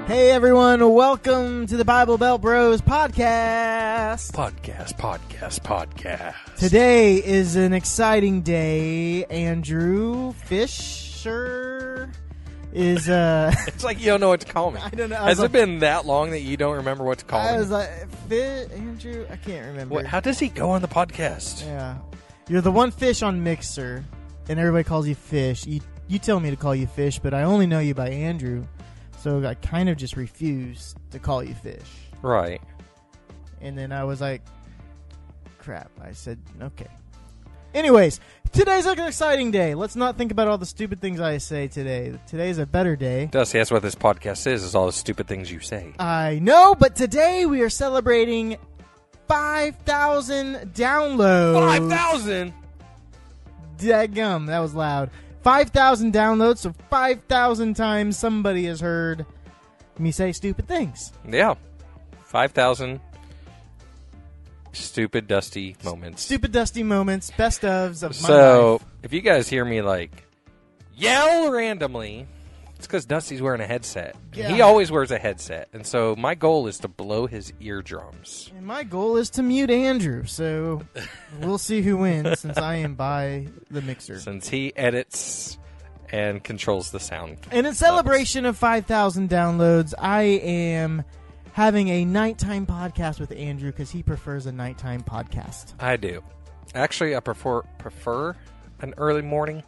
Hey everyone, welcome to the Bible Belt Bros podcast. Podcast. Today is an exciting day. Andrew Fisher is It's like you don't know what to call me. I don't know. Has it been that long that you don't remember what to call me? I was like, Andrew, I can't remember. How does he go on the podcast? Yeah. You're the one fish on Mixer, and everybody calls you Fish. You tell me to call you Fish, but I only know you by Andrew. So I kind of just refused to call you Fish. Right. And then I was like, crap. I said, okay. Anyways, today's like an exciting day. Let's not think about all the stupid things I say today. Today's a better day. Dusty, that's what this podcast is all the stupid things you say. I know, but today we are celebrating 5,000 downloads. 5,000? Dadgum, that was loud. 5,000 downloads, so 5,000 times somebody has heard me say stupid things. Yeah. 5,000 stupid, dusty moments. Stupid, dusty moments, best ofs of my life. So, if you guys hear me, yell randomly, it's because Dusty's wearing a headset. Yeah. He always wears a headset. And so, my goal is to blow his eardrums. And my goal is to mute Andrew, so we'll see who wins since I am by the mixer. Since he edits and controls the sound. And in celebration of 5,000 downloads, I am having a nighttime podcast with Andrew because he prefers a nighttime podcast. I do. Actually, I prefer an early morning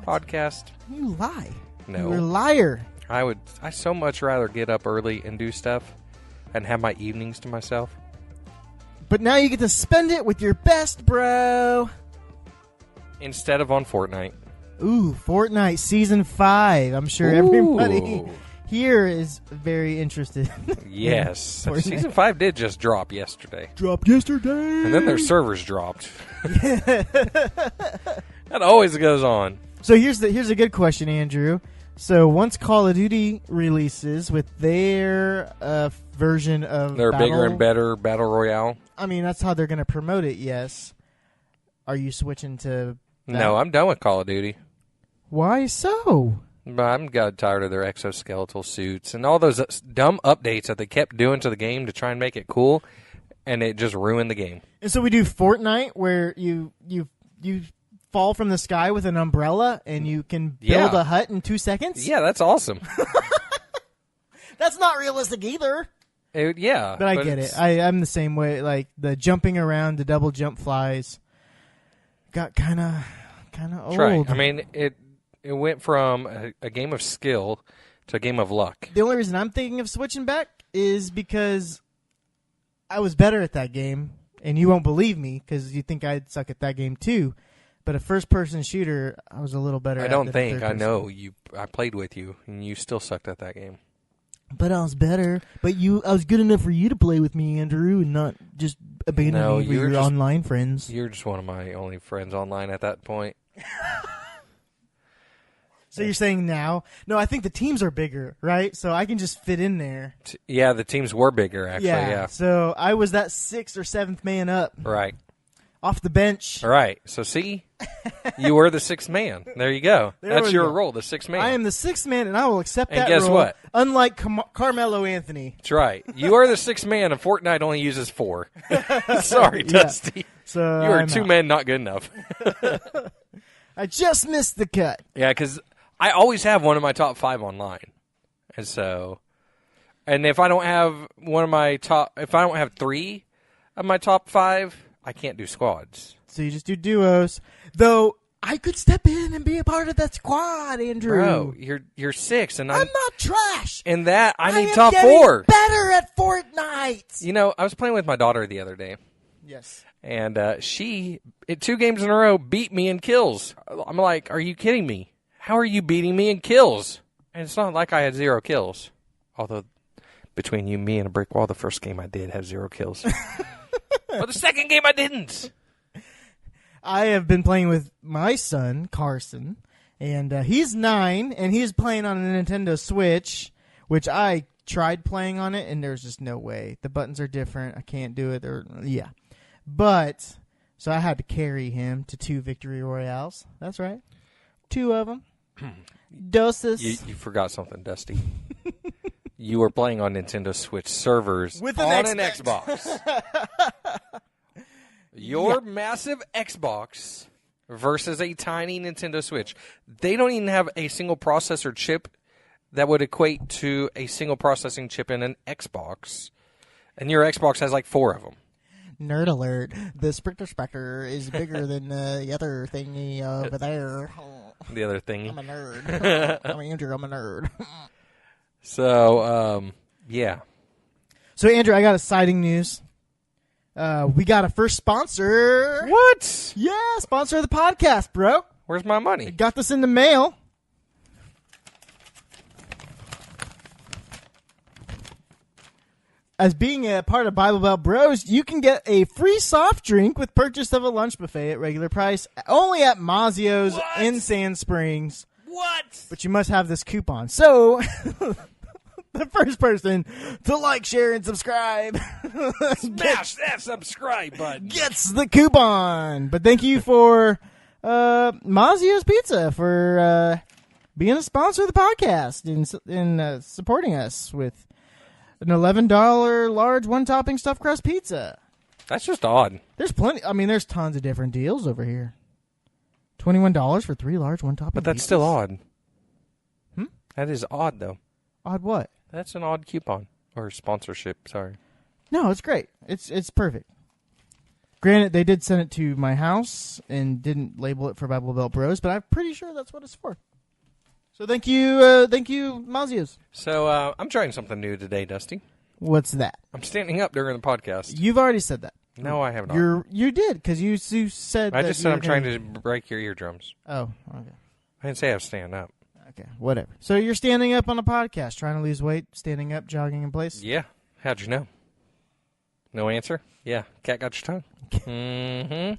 podcast. You lie. No. You're a liar. I so much rather get up early and do stuff and have my evenings to myself. But now you get to spend it with your best bro. Instead of on Fortnite. Ooh, Fortnite Season 5. I'm sure everybody here is very interested. Yes. Season 5 did just drop yesterday. Dropped yesterday. And then their servers dropped. That always goes on. So here's a good question, Andrew. So once Call of Duty releases with their version of their bigger and better Battle Royale. I mean, that's how they're going to promote it, yes. Are you switching to that? No, I'm done with Call of Duty. Why so? I'm got tired of their exoskeletal suits and all those dumb updates that they kept doing to the game to try and make it cool, and it just ruined the game. And so we do Fortnite where you fall from the sky with an umbrella and you can build a hut in 2 seconds? Yeah, that's awesome. That's not realistic either. But I get it. I'm the same way. Like the jumping around, the double jump flies got kind of old. Right. I mean, it went from a game of skill to a game of luck. The only reason I'm thinking of switching back is because I was better at that game, and you won't believe me because you think I'd suck at that game too. But a first-person shooter, I was a little better at. I don't think. I know. I played with you, and you still sucked at that game. But I was better. But I was good enough for you to play with me, Andrew, and not just abandon me for your online friends. You're just one of my only friends online at that point. So you're saying now? No, I think the teams are bigger, right? So I can just fit in there. Yeah, the teams were bigger, actually, yeah. So I was that 6th or 7th man up. Right. Off the bench. All right. So, see? You were the 6th man. There you go. That's your role, the 6th man. I am the 6th man, and I will accept that role. And guess what? Unlike Carmelo Anthony. That's right. You are the 6th man, and Fortnite only uses 4. Sorry, Dusty. Yeah. So you are 2 men not good enough. I just missed the cut. Yeah, because I always have one of my top 5 online. And so, and if I don't have if I don't have 3 of my top 5, I can't do squads. So you just do duos. Though I could step in and be a part of that squad, Andrew. Bro, you're 6 and I'm not trash. And that I need am top 4. Better at Fortnite. You know, I was playing with my daughter the other day. Yes. And she, 2 games in a row, beat me in kills. I'm like, are you kidding me? How are you beating me in kills? And it's not like I had 0 kills. Although, between you, me, and a brick wall, the first game I did have 0 kills. But the second game I didn't. I have been playing with my son, Carson, and he's 9, and he's playing on a Nintendo Switch, which I tried playing on it, and there's just no way. The buttons are different. I can't do it. But, so I had to carry him to 2 victory royales. That's right. 2 of them. Doses. You forgot something, Dusty. you were playing on Nintendo Switch servers With on an an Xbox. Your massive Xbox versus a tiny Nintendo Switch. They don't even have a single processor chip that would equate to a single processing chip in an Xbox. And your Xbox has like 4 of them. Nerd alert. The Spectre is bigger than the other thingy over there. The other thingy. I'm a nerd. I'm a nerd. So, yeah. So, Andrew, I got exciting news. We got a first sponsor. What? Yeah, sponsor of the podcast, bro. Where's my money? Got this in the mail. As being a part of Bible Belt Bros, you can get a free soft drink with purchase of a lunch buffet at regular price, only at Mazio's in Sand Springs. What? But you must have this coupon. So, the first person to like, share, and subscribe Smash that subscribe button. gets the coupon. But thank you for Mazio's Pizza for being a sponsor of the podcast and supporting us with an $11 large one-topping stuffed crust pizza. That's just odd. There's plenty. I mean, there's tons of different deals over here. $21 for 3 large one-topping But that's pizzas. still odd. That is odd, though. Odd what? That's an odd coupon. Or sponsorship, sorry. No, it's great. It's perfect. Granted, they did send it to my house and didn't label it for Bible Belt Bros, but I'm pretty sure that's what it's for. So thank you, Mazio's. So, I'm trying something new today, Dusty. What's that? I'm standing up during the podcast. You've already said that. No, I have not. You did, because you said I that just you said were I'm trying gonna- to break your eardrums. Oh, okay. I didn't say I was standing up. Okay, whatever. So you're standing up on a podcast, trying to lose weight, standing up, jogging in place? Yeah. How'd you know? No answer? Yeah. Cat got your tongue.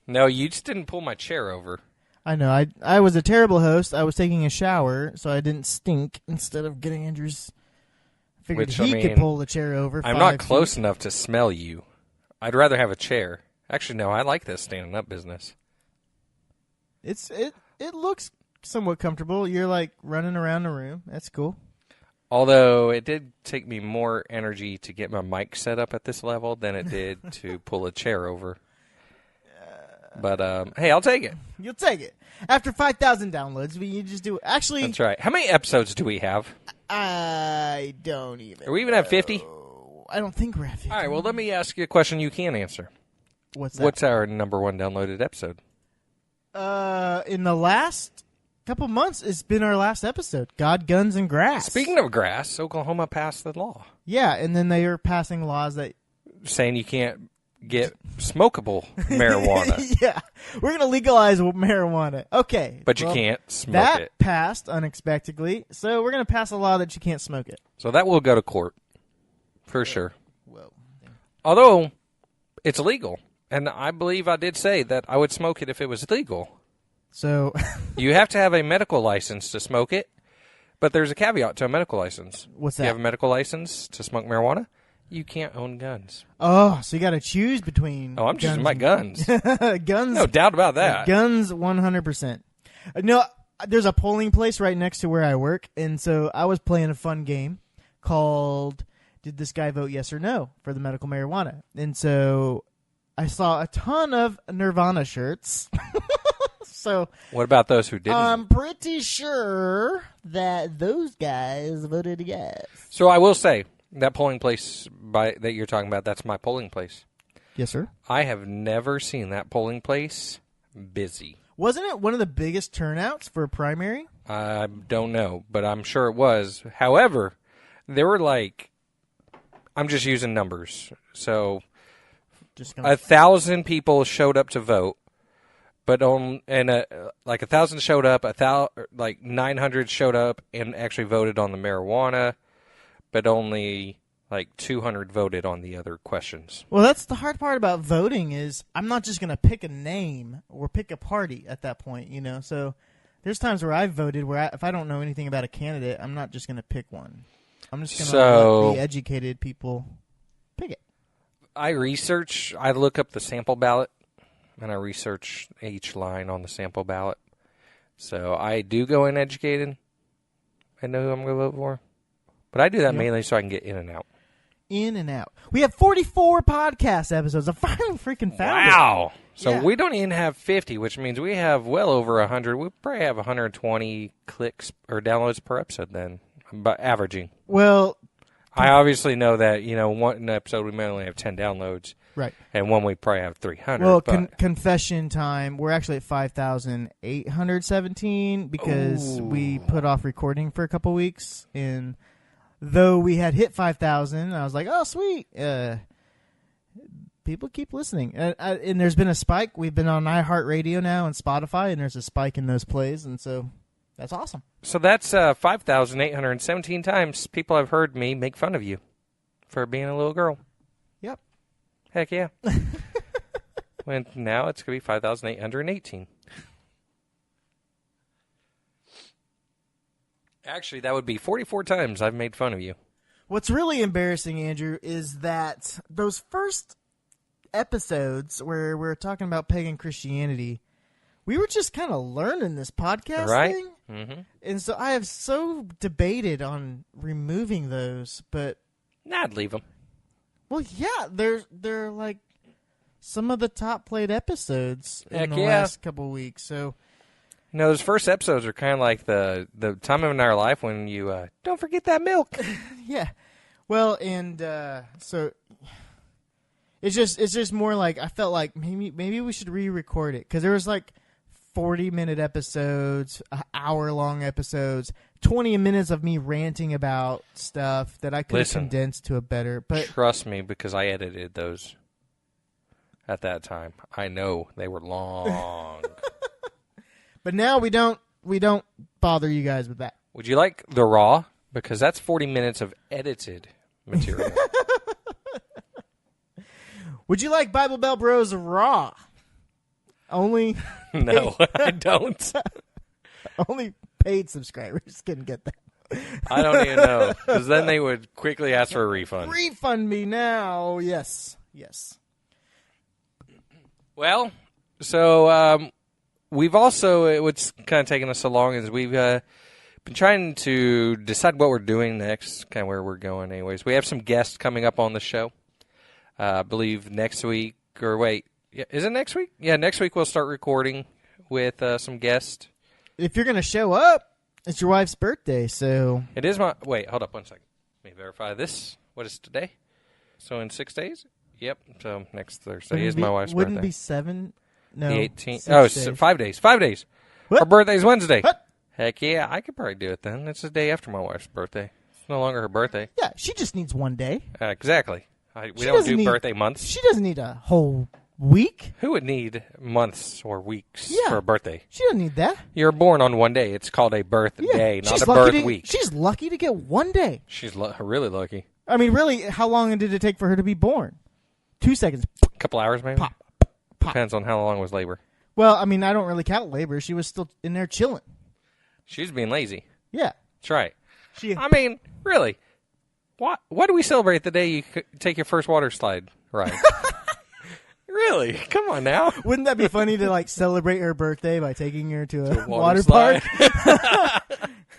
No, you just didn't pull my chair over. I know. I was a terrible host. I was taking a shower, so I didn't stink instead of getting Andrew's. Figured Which, he I could mean, pull the chair over. I'm 5 not close feet. enough to smell you. I'd rather have a chair. Actually, no, I like this standing up business. It looks somewhat comfortable. You're like running around the room. That's cool. Although it did take me more energy to get my mic set up at this level than it did to pull a chair over. But, hey, I'll take it. You'll take it. After 5,000 downloads, you just do it. Actually, That's right. How many episodes do we have? I don't even. Are we even at 50? I don't think we're at 50. All right, well, let me ask you a question you can answer. What's that? What's our number 1 downloaded episode? In the last couple months, it's been our last episode. God, Guns, and Grass. Speaking of grass, Oklahoma passed the law Yeah, and then they are passing laws that... saying you can't get smokable marijuana, yeah, we're going to legalize marijuana. Okay. but you well, can't smoke that it. passed unexpectedly, so we're going to pass a law that you can't smoke it. So that will go to court for sure. Whoa. Although it's illegal, and I believe I did say that I would smoke it if it was legal. So... You have to have a medical license to smoke it, but there's a caveat to a medical license. What's If you that? have a medical license to smoke marijuana, you can't own guns. Oh, so you got to choose between... Oh, I'm choosing my guns. Guns. No doubt about that. Guns, 100%. No, there's a polling place right next to where I work, and so I was playing a fun game called Did This Guy Vote Yes or No for the medical marijuana? And so I saw a ton of Nirvana shirts. So What about those who didn't? I'm pretty sure that those guys voted yes. So I will say, that polling place that you're talking about, that's my polling place. Yes, sir. I have never seen that polling place busy. Wasn't it one of the biggest turnouts for a primary? I don't know, but I'm sure it was. However, there were I'm just using numbers. So Just 1,000 people showed up to vote, but 1,000 showed up, 900 showed up and actually voted on the marijuana, but only 200 voted on the other questions. Well, that's the hard part about voting is I'm not just going to pick a name or pick a party at that point, you know. So there's times where I've voted where if I don't know anything about a candidate, I'm not just going to pick one. I'm just going to let the educated people pick it. I look up the sample ballot, and I research each line on the sample ballot. So I do go in educated, I know who I'm going to vote for. But I do that mainly so I can get in and out. In and out. We have 44 podcast episodes. I finally freaking found it. Wow. So we don't even have 50, which means we have well over 100. We probably have 120 clicks or downloads per episode then, but averaging. Well, I obviously know that, one episode we may only have 10 downloads. Right. And one we probably have 300. Well, confession time. We're actually at 5,817 because we put off recording for a couple weeks. And though we had hit 5,000, I was like, oh, sweet. People keep listening. And there's been a spike. We've been on iHeartRadio now and Spotify, and there's a spike in those plays. And so that's awesome. So that's 5,817 times people have heard me make fun of you for being a little girl. Yep. Heck yeah. When now it's going to be 5,818. Actually, that would be 44 times I've made fun of you. What's really embarrassing, Andrew, is that those first episodes where we're talking about pagan Christianity, we were just kind of learning this podcast thing. Mm-hmm. And so I have so debated on removing those, but... Nah, I'd leave them. Well, yeah, they're like some of the top played episodes in the last couple of weeks. So, those first episodes are kind of like the time in our life when you don't forget that milk. Yeah, well, and so it's just more like I felt like maybe we should re-record it because there was like 40-minute episodes, hour-long episodes, 20 minutes of me ranting about stuff that I could have condensed to a better. But trust me, because I edited those at that time. I know they were long. But now we don't bother you guys with that. Would you like the raw? Because that's 40 minutes of edited material. Would you like Bible Belt Bros raw? Only no, I don't. Only paid subscribers can get that. I don't even know, because then they would quickly ask for a refund. Refund me now. Yes. Well, so we've also, what's kind of taken us so long is we've been trying to decide what we're doing next, kind of where we're going anyways. We have some guests coming up on the show. I believe next week, or wait, is it next week? Yeah, next week we'll start recording with some guests. If you're going to show up, it's your wife's birthday, so... It is my... Wait, hold up one second. Let me verify this. What is today? So in 6 days? Yep, so next Thursday is my wife's birthday. Wouldn't be 7? No. The 18th. Oh, days. 5 days. 5 days. What? Her birthday's Wednesday. What? Heck yeah, I could probably do it then. It's the day after my wife's birthday. It's no longer her birthday. Yeah, she just needs one day. Exactly. We don't do birthday months. She doesn't need a whole week. Who would need months or weeks for a birthday? She doesn't need that. You're born on one day. It's called a birthday, not a birth week. She's lucky to get one day. She's really lucky. I mean, really, how long did it take for her to be born? 2 seconds. A couple hours, maybe? Pop. Depends on how long was labor. Well, I mean, I don't really count labor. She was still in there chilling. She was being lazy. Yeah. That's right. I mean, really. What do we celebrate the day you take your first water slide ride? Really? Come on now. Wouldn't that be funny to celebrate her birthday by taking her to a water park?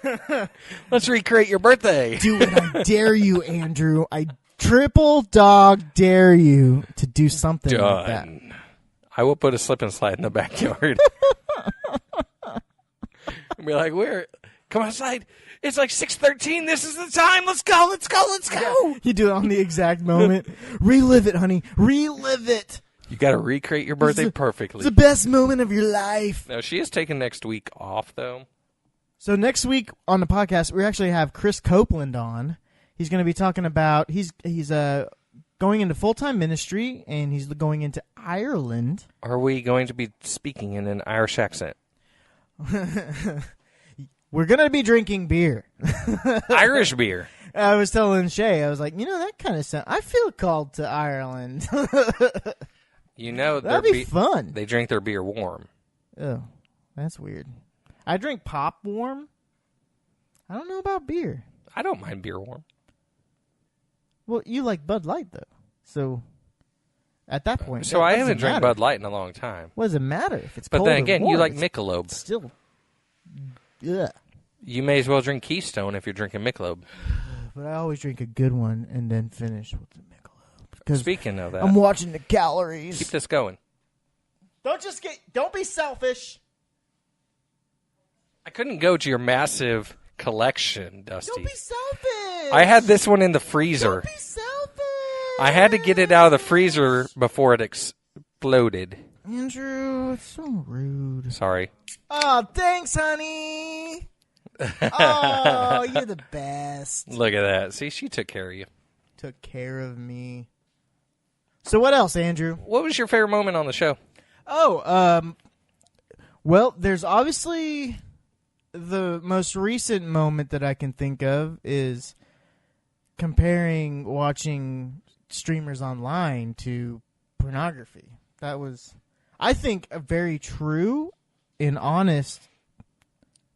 Park? Let's recreate your birthday. Do it. I dare you, Andrew. I triple dog dare you to do something like that. I will put a slip and slide in the backyard. And be like, come outside. It's like 6:13. This is the time. Let's go. Yeah. You do it on the exact moment. Relive it, honey. Relive it. You got to recreate your birthday perfectly. It's the best moment of your life. No, she is taking next week off, though. So next week on the podcast, we actually have Chris Copeland on. He's going to be talking about he's going into full-time ministry, and he's going into Ireland. Are we going to be speaking in an Irish accent? We're going to be drinking beer. Irish beer. I was telling Shay, I was like, that kind of sound. I feel called to Ireland. That'd be fun. They drink their beer warm. Oh, that's weird. I drink pop warm. I don't know about beer. I don't mind beer warm. Well, you like Bud Light, though. So, at that point... So I haven't drank Bud Light in a long time. What does it matter if it's cold or warm? But then again, you like Michelob. Still... Yeah. You may as well drink Keystone if you're drinking Michelob. But I always drink a good one and then finish with the Michelob. Because Speaking of that, I'm watching the calories. keep this going. Don't be selfish. I couldn't go to your massive collection, Dusty. Don't be selfish. I had this one in the freezer. Don't be selfish. I had to get it out of the freezer before it exploded. Andrew, it's so rude. Sorry. Oh, thanks, honey. Oh, you're the best. Look at that. See, she took care of you. Took care of me. So what else, Andrew? What was your favorite moment on the show? Oh, well, there's obviously the most recent moment that I can think of is comparing watching streamers online to pornography. That was, I think, a very true and honest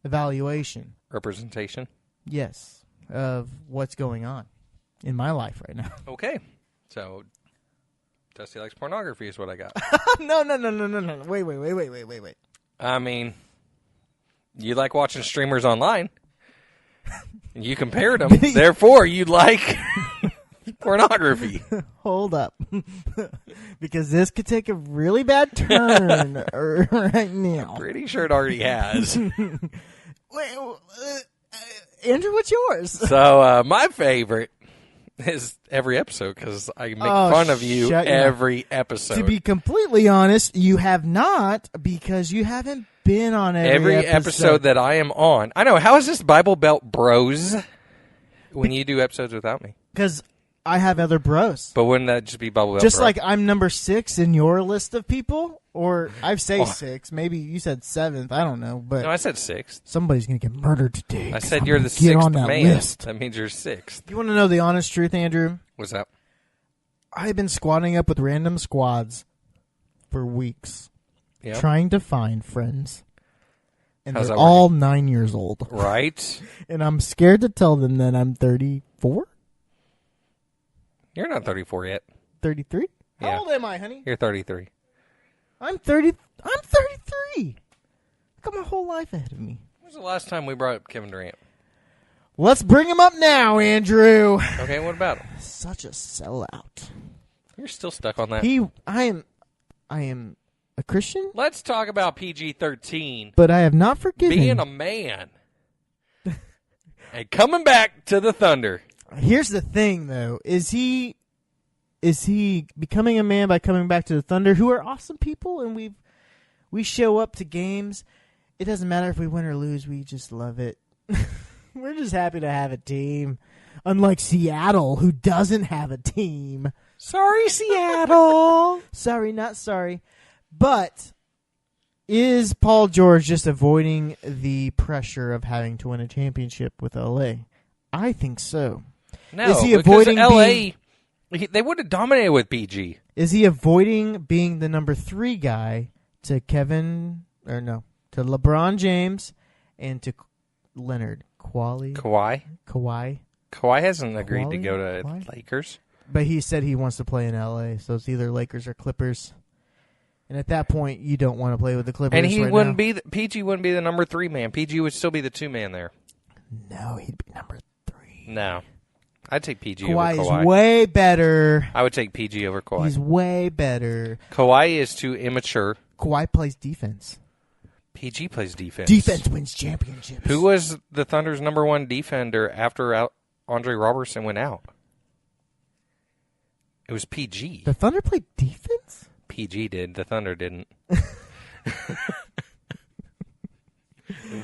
evaluation. Representation. Yes, of what's going on in my life right now. Okay. So, Dusty likes pornography is what I got. No. Wait. I mean, you like watching streamers online. You compared them. Therefore, you like pornography. Hold up. Because this could take a really bad turn right now. Pretty sure it already has. Wait, Andrew, what's yours? So, my favorite is every episode because I make fun of you every episode. To be completely honest, you have not because you haven't been on every episode that I am on. I know. How is this Bible Belt Bros when you do episodes without me? Because I have other bros. But wouldn't that just be Bible Belt Just Bro? like I'm number 6 in your list of people? Or I've say 6. Maybe you said 7th. I don't know. But no, I said 6th. Somebody's going to get murdered today. I said you're the 6th man. List. That means you're 6th. You want to know the honest truth, Andrew? What's that? I've been squatting up with random squads for weeks. Yep. Trying to find friends. And How's they're that all working? 9 years old. Right. And I'm scared to tell them that I'm 34? You're not 34 yet. 33? Yeah. How old am I, honey? You're 33. I'm 33. I got my whole life ahead of me. When was the last time we brought up Kevin Durant? Let's bring him up now, Andrew. Okay, what about him? Such a sellout. You're still stuck on that. I am a Christian, Let's talk about PG-13. but I have not forgiven. Being a man. And coming back to the Thunder. Here's the thing, though: is he becoming a man by coming back to the Thunder, who are awesome people, and we show up to games. It doesn't matter if we win or lose; we just love it. We're just happy to have a team, unlike Seattle, who doesn't have a team. Sorry, Seattle. Sorry, not sorry. But is Paul George just avoiding the pressure of having to win a championship with LA? I think so. No, is he because avoiding LA, they would have dominated with PG. Is he avoiding being the number 3 guy to LeBron James and to Leonard Kawhi hasn't agreed to go to Lakers. But he said he wants to play in LA, so it's either Lakers or Clippers. And at that point, you don't want to play with the Clippers. And he right wouldn't now. be PG wouldn't be the number 3 man. PG would still be the 2 man there. No, he'd be number 3. No, I'd take PG Kawhi over Kawhi. is way better. I would take PG over Kawhi. He's way better. Kawhi is too immature. Kawhi plays defense. PG plays defense. Defense wins championships. Who was the Thunder's number 1 defender after Andre Robertson went out? It was PG. The Thunder played defense? PG did. The Thunder didn't.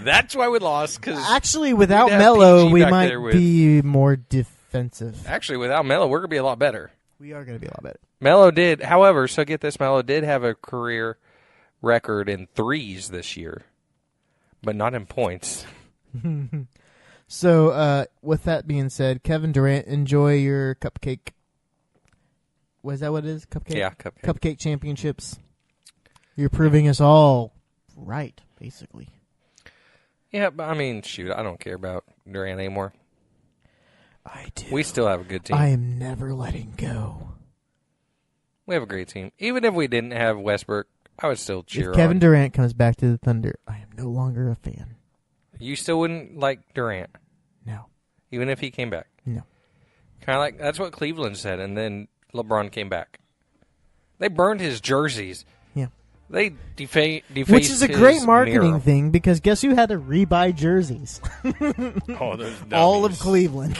That's why we lost. Cause actually, without Melo, we might be more defensive. Actually, without Melo, we're going to be a lot better. We are going to be a lot better. Melo did, however, so get this, Melo did have a career record in threes this year, but not in points. So, with that being said, Kevin Durant, enjoy your cupcake. Was that what it is? Cupcake? Yeah, cupcake. Cupcake championships. You're proving us all right, basically. Yeah, but I mean, shoot, I don't care about Durant anymore. I do. We still have a good team. I am never letting go. We have a great team. Even if we didn't have Westbrook, I would still cheer on. If Kevin Durant comes back to the Thunder, I am no longer a fan. You still wouldn't like Durant, No. even if he came back. No. Kind of like that's what Cleveland said, and then LeBron came back. They burned his jerseys. Yeah. They defaced Which is a great his marketing mural. thing because guess who had to rebuy jerseys? Oh, those All of dummies. Cleveland.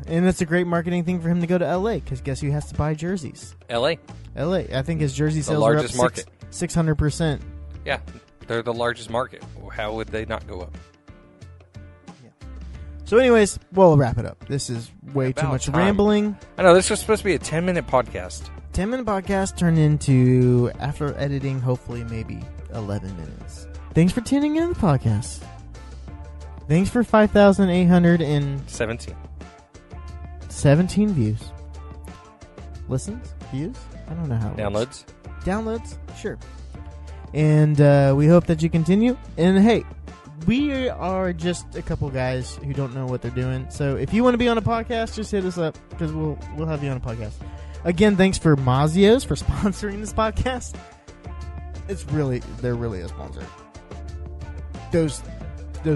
And it's a great marketing thing for him to go to L.A. because guess who has to buy jerseys? L.A. L.A. I think his jersey sales largest are up market. 600%. Yeah, they're the largest market. How would they not go up? So anyways, we'll wrap it up. This is way too About much time. rambling. I know this was supposed to be a 10-minute podcast. 10-minute podcast turned into, after editing, hopefully maybe 11 minutes. Thanks for tuning in to the podcast. Thanks for 5,817 views. Listens? Views? I don't know how it works. Downloads? Sure. And we hope that you continue. And hey, we are just a couple guys who don't know what they're doing. So if you want to be on a podcast, just hit us up because we'll have you on a podcast. Again, thanks for Mazios for sponsoring this podcast. They're really a sponsor. Those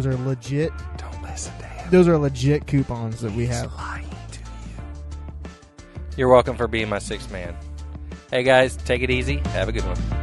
are legit. Don't listen to him. Those are legit coupons that we have. Lying to you. You're welcome for being my sixth man. Hey guys, take it easy. Have a good one.